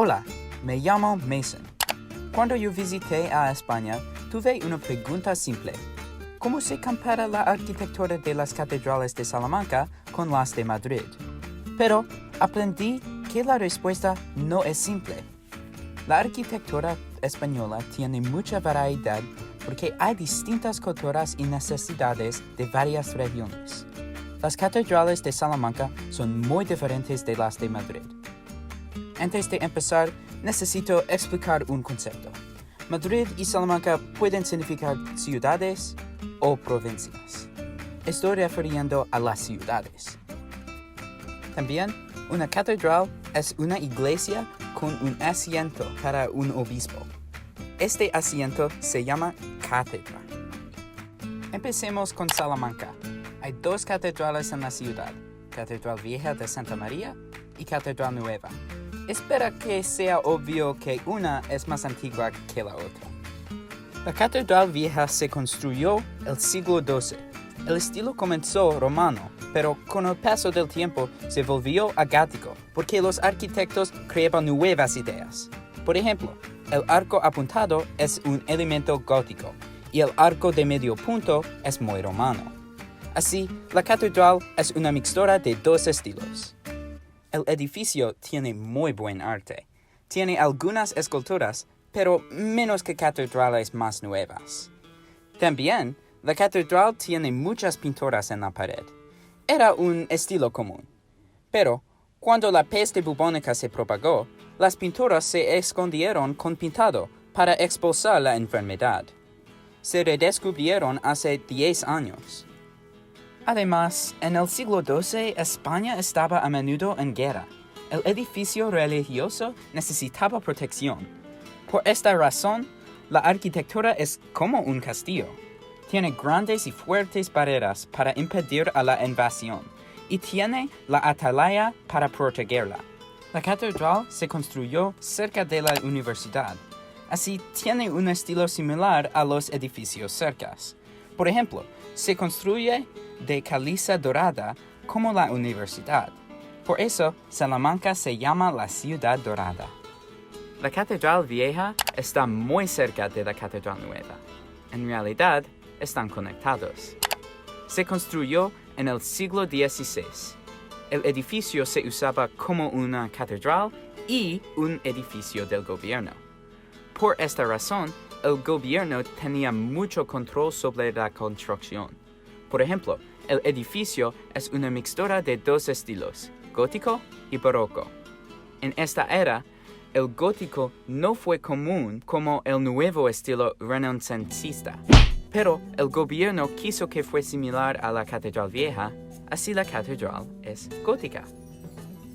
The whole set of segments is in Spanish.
Hola, me llamo Mason. Cuando yo visité a España, tuve una pregunta simple. ¿Cómo se compara la arquitectura de las catedrales de Salamanca con las de Madrid? Pero aprendí que la respuesta no es simple. La arquitectura española tiene mucha variedad porque hay distintas culturas y necesidades de varias regiones. Las catedrales de Salamanca son muy diferentes de las de Madrid. Antes de empezar, necesito explicar un concepto. Madrid y Salamanca pueden significar ciudades o provincias. Estoy refiriendo a las ciudades. También, una catedral es una iglesia con un asiento para un obispo. Este asiento se llama cátedra. Empecemos con Salamanca. Hay dos catedrales en la ciudad, Catedral Vieja de Santa María y Catedral Nueva. Espera que sea obvio que una es más antigua que la otra. La Catedral Vieja se construyó el siglo XII. El estilo comenzó romano, pero con el paso del tiempo se volvió gótico, porque los arquitectos creaban nuevas ideas. Por ejemplo, el arco apuntado es un elemento gótico, y el arco de medio punto es muy romano. Así, la catedral es una mixtura de dos estilos. El edificio tiene muy buen arte. Tiene algunas esculturas, pero menos que catedrales más nuevas. También, la catedral tiene muchas pinturas en la pared. Era un estilo común. Pero, cuando la peste bubónica se propagó, las pinturas se escondieron con pintado para expulsar la enfermedad. Se redescubrieron hace 10 años. Además, en el siglo XII, España estaba a menudo en guerra. El edificio religioso necesitaba protección. Por esta razón, la arquitectura es como un castillo. Tiene grandes y fuertes barreras para impedir a la invasión, y tiene la atalaya para protegerla. La catedral se construyó cerca de la universidad, así tiene un estilo similar a los edificios cercas. Por ejemplo, se construye de caliza dorada como la universidad. Por eso, Salamanca se llama la ciudad dorada. La Catedral Vieja está muy cerca de la Catedral Nueva. En realidad, están conectados. Se construyó en el siglo XVI. El edificio se usaba como una catedral y un edificio del gobierno. Por esta razón, el gobierno tenía mucho control sobre la construcción. Por ejemplo, el edificio es una mixtura de dos estilos, gótico y barroco. En esta era, el gótico no fue común como el nuevo estilo renacentista, pero el gobierno quiso que fuera similar a la Catedral Vieja, así la catedral es gótica.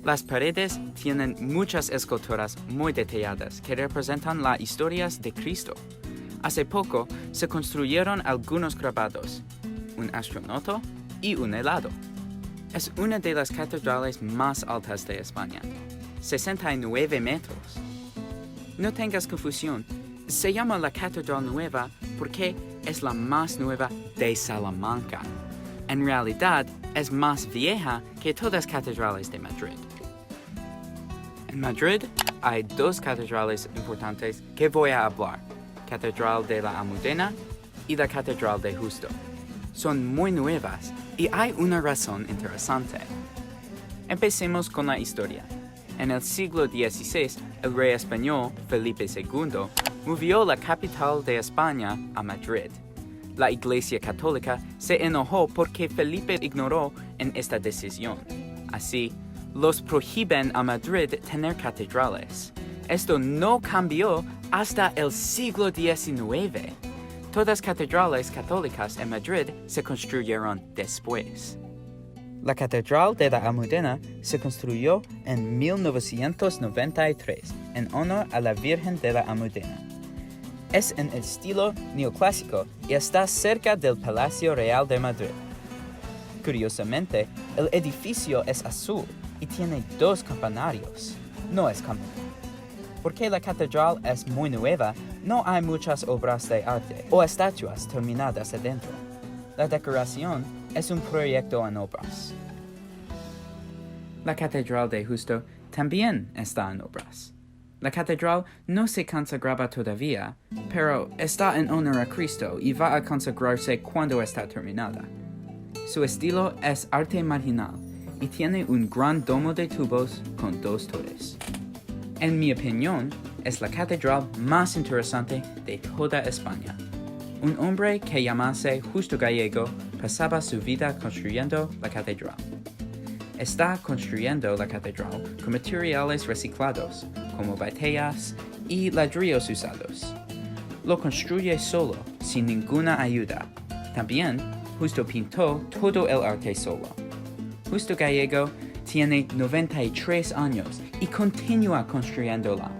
Las paredes tienen muchas esculturas muy detalladas que representan las historias de Cristo. Hace poco se construyeron algunos grabados, un astronauta y un helado. Es una de las catedrales más altas de España, 69 metros. No tengas confusión, se llama la Catedral Nueva porque es la más nueva de Salamanca. En realidad, es más vieja que todas las catedrales de Madrid. En Madrid hay dos catedrales importantes que voy a hablar, Catedral de la Almudena y la Catedral de Justo. Son muy nuevas y hay una razón interesante. Empecemos con la historia. En el siglo XVI, el rey español, Felipe II, movió la capital de España a Madrid. La Iglesia Católica se enojó porque Felipe ignoró en esta decisión. Así, los prohíben a Madrid tener catedrales. Esto no cambió hasta el siglo XIX. Todas las catedrales católicas en Madrid se construyeron después. La Catedral de la Almudena se construyó en 1993 en honor a la Virgen de la Almudena. Es en el estilo neoclásico y está cerca del Palacio Real de Madrid. Curiosamente, el edificio es azul y tiene dos campanarios. No es común. Porque la catedral es muy nueva, no hay muchas obras de arte o estatuas terminadas adentro. La decoración es un proyecto en obras. La Catedral de Justo también está en obras. La catedral no se consagraba todavía, pero está en honor a Cristo y va a consagrarse cuando está terminada. Su estilo es arte marginal y tiene un gran domo de tubos con 2 torres. En mi opinión, es la catedral más interesante de toda España. Un hombre que llamase Justo Gallego pasaba su vida construyendo la catedral. Está construyendo la catedral con materiales reciclados, como botellas y ladrillos usados. Lo construye solo, sin ninguna ayuda. También, Justo pintó todo el arte solo. Justo Gallego tiene 93 años y continúa construyéndola.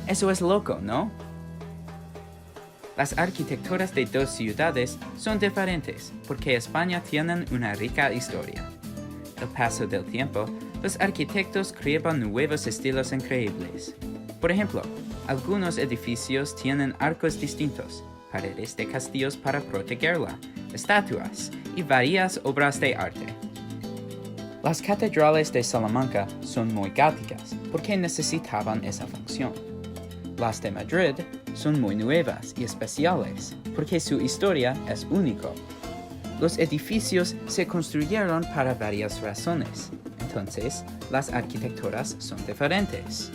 Eso es loco, ¿no? Las arquitecturas de 2 ciudades son diferentes porque España tiene una rica historia. Al paso del tiempo, los arquitectos creaban nuevos estilos increíbles. Por ejemplo, algunos edificios tienen arcos distintos, paredes de castillos para protegerla, estatuas y varias obras de arte. Las catedrales de Salamanca son muy góticas porque necesitaban esa función. Las de Madrid son muy nuevas y especiales porque su historia es única. Los edificios se construyeron para varias razones, entonces las arquitecturas son diferentes.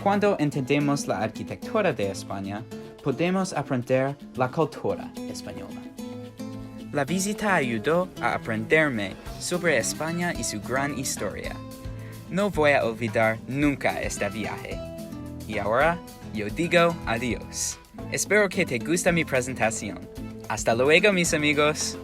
Cuando entendemos la arquitectura de España, podemos aprender la cultura española. La visita ayudó a aprenderme sobre España y su gran historia. No voy a olvidar nunca este viaje. Y ahora, yo digo adiós. Espero que te guste mi presentación. Hasta luego, mis amigos.